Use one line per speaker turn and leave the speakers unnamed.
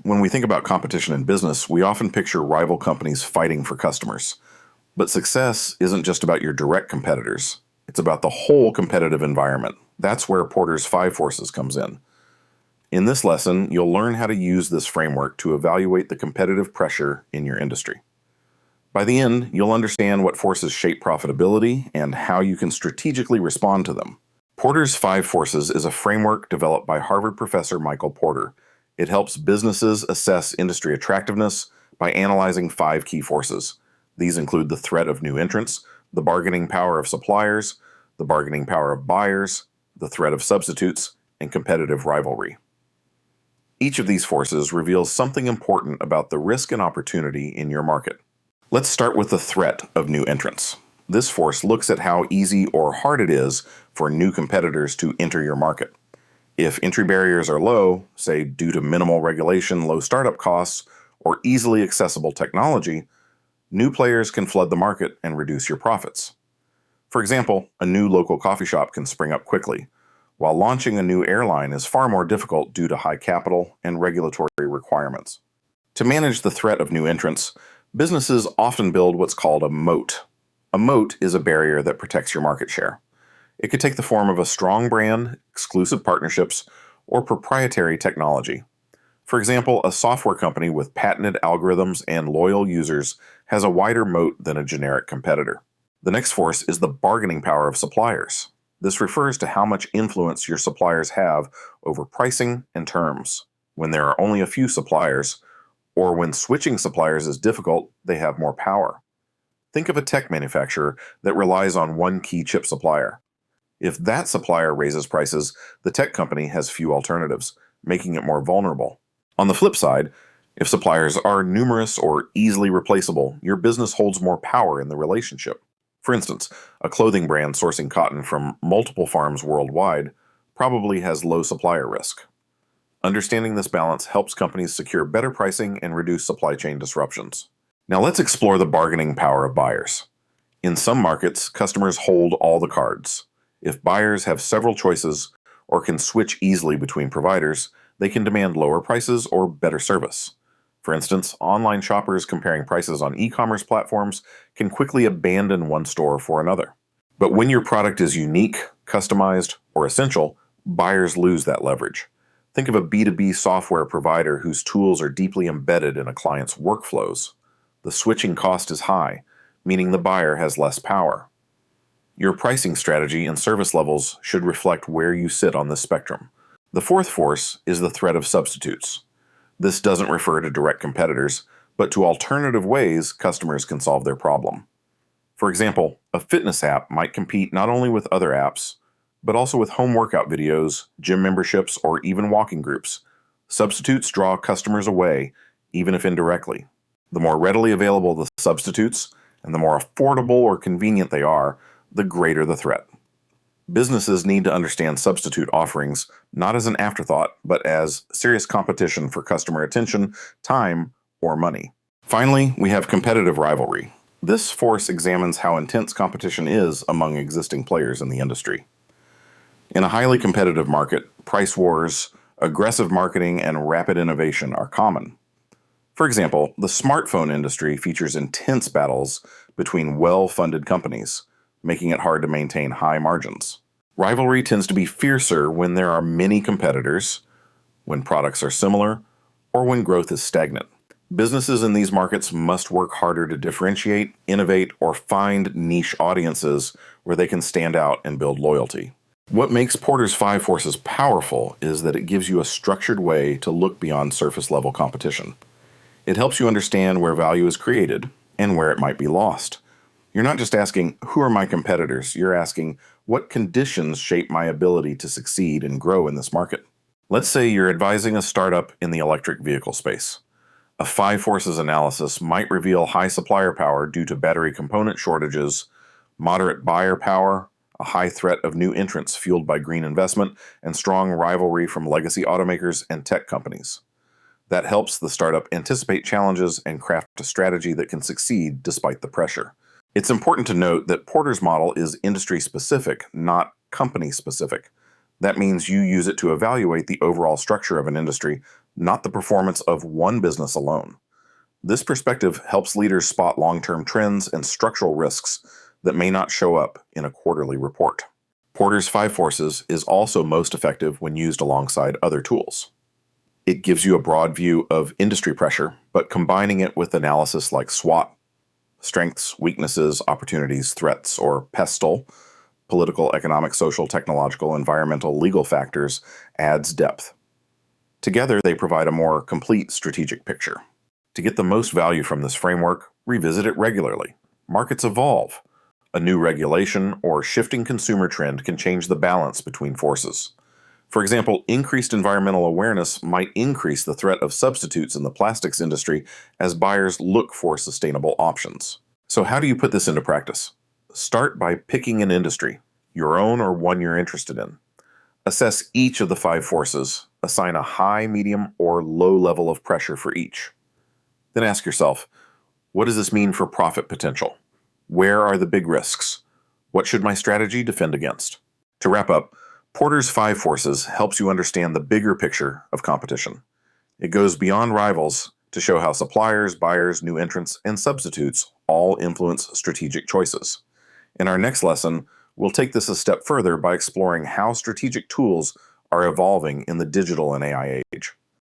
When we think about competition in business, we often picture rival companies fighting for customers. But success isn't just about your direct competitors. It's about the whole competitive environment. That's where Porter's 5 forces comes in. In this lesson, you'll learn how to use this framework to evaluate the competitive pressure in your industry. By the end, you'll understand what forces shape profitability and how you can strategically respond to them. Porter's 5 forces is a framework developed by Harvard professor Michael Porter. It helps businesses assess industry attractiveness by analyzing 5 key forces. These include the threat of new entrants, the bargaining power of suppliers, the bargaining power of buyers, the threat of substitutes, and competitive rivalry. Each of these forces reveals something important about the risk and opportunity in your market. Let's start with the threat of new entrants. This force looks at how easy or hard it is for new competitors to enter your market. If entry barriers are low, say due to minimal regulation, low startup costs, or easily accessible technology, new players can flood the market and reduce your profits. For example, a new local coffee shop can spring up quickly, while launching a new airline is far more difficult due to high capital and regulatory requirements. To manage the threat of new entrants, businesses often build what's called a moat. A moat is a barrier that protects your market share. It could take the form of a strong brand, exclusive partnerships, or proprietary technology. For example, a software company with patented algorithms and loyal users has a wider moat than a generic competitor. The next force is the bargaining power of suppliers. This refers to how much influence your suppliers have over pricing and terms. When there are only a few suppliers, or when switching suppliers is difficult, they have more power. Think of a tech manufacturer that relies on one key chip supplier. If that supplier raises prices, the tech company has few alternatives, making it more vulnerable. On the flip side, if suppliers are numerous or easily replaceable, your business holds more power in the relationship. For instance, a clothing brand sourcing cotton from multiple farms worldwide probably has low supplier risk. Understanding this balance helps companies secure better pricing and reduce supply chain disruptions. Now let's explore the bargaining power of buyers. In some markets, customers hold all the cards. If buyers have several choices or can switch easily between providers, they can demand lower prices or better service. For instance, online shoppers comparing prices on e-commerce platforms can quickly abandon one store for another. But when your product is unique, customized, or essential, buyers lose that leverage. Think of a B2B software provider whose tools are deeply embedded in a client's workflows. The switching cost is high, meaning the buyer has less power. Your pricing strategy and service levels should reflect where you sit on this spectrum. The fourth force is the threat of substitutes. This doesn't refer to direct competitors, but to alternative ways customers can solve their problem. For example, a fitness app might compete not only with other apps, but also with home workout videos, gym memberships, or even walking groups. Substitutes draw customers away, even if indirectly. The more readily available the substitutes, and the more affordable or convenient they are, the greater the threat. Businesses need to understand substitute offerings not as an afterthought, but as serious competition for customer attention, time, or money. Finally, we have competitive rivalry. This force examines how intense competition is among existing players in the industry. In a highly competitive market, price wars, aggressive marketing, and rapid innovation are common. For example, the smartphone industry features intense battles between well-funded companies, making it hard to maintain high margins. Rivalry tends to be fiercer when there are many competitors, when products are similar, or when growth is stagnant. Businesses in these markets must work harder to differentiate, innovate, or find niche audiences where they can stand out and build loyalty. What makes Porter's 5 forces powerful is that it gives you a structured way to look beyond surface-level competition. It helps you understand where value is created and where it might be lost. You're not just asking, who are my competitors? You're asking, what conditions shape my ability to succeed and grow in this market? Let's say you're advising a startup in the electric vehicle space. A 5 forces analysis might reveal high supplier power due to battery component shortages, moderate buyer power, a high threat of new entrants fueled by green investment, and strong rivalry from legacy automakers and tech companies. That helps the startup anticipate challenges and craft a strategy that can succeed despite the pressure. It's important to note that Porter's model is industry-specific, not company-specific. That means you use it to evaluate the overall structure of an industry, not the performance of one business alone. This perspective helps leaders spot long-term trends and structural risks that may not show up in a quarterly report. Porter's 5 Forces is also most effective when used alongside other tools. It gives you a broad view of industry pressure, but combining it with analysis like SWOT, strengths, weaknesses, opportunities, threats, or PESTLE, political, economic, social, technological, environmental, legal factors, adds depth. Together, they provide a more complete strategic picture. To get the most value from this framework, revisit it regularly. Markets evolve. A new regulation or shifting consumer trend can change the balance between forces. For example, increased environmental awareness might increase the threat of substitutes in the plastics industry as buyers look for sustainable options. So how do you put this into practice? Start by picking an industry, your own or one you're interested in. Assess each of the 5 forces, assign a high, medium, or low level of pressure for each. Then ask yourself, what does this mean for profit potential? Where are the big risks? What should my strategy defend against? To wrap up, Porter's 5 Forces helps you understand the bigger picture of competition. It goes beyond rivals to show how suppliers, buyers, new entrants, and substitutes all influence strategic choices. In our next lesson, we'll take this a step further by exploring how strategic tools are evolving in the digital and AI age.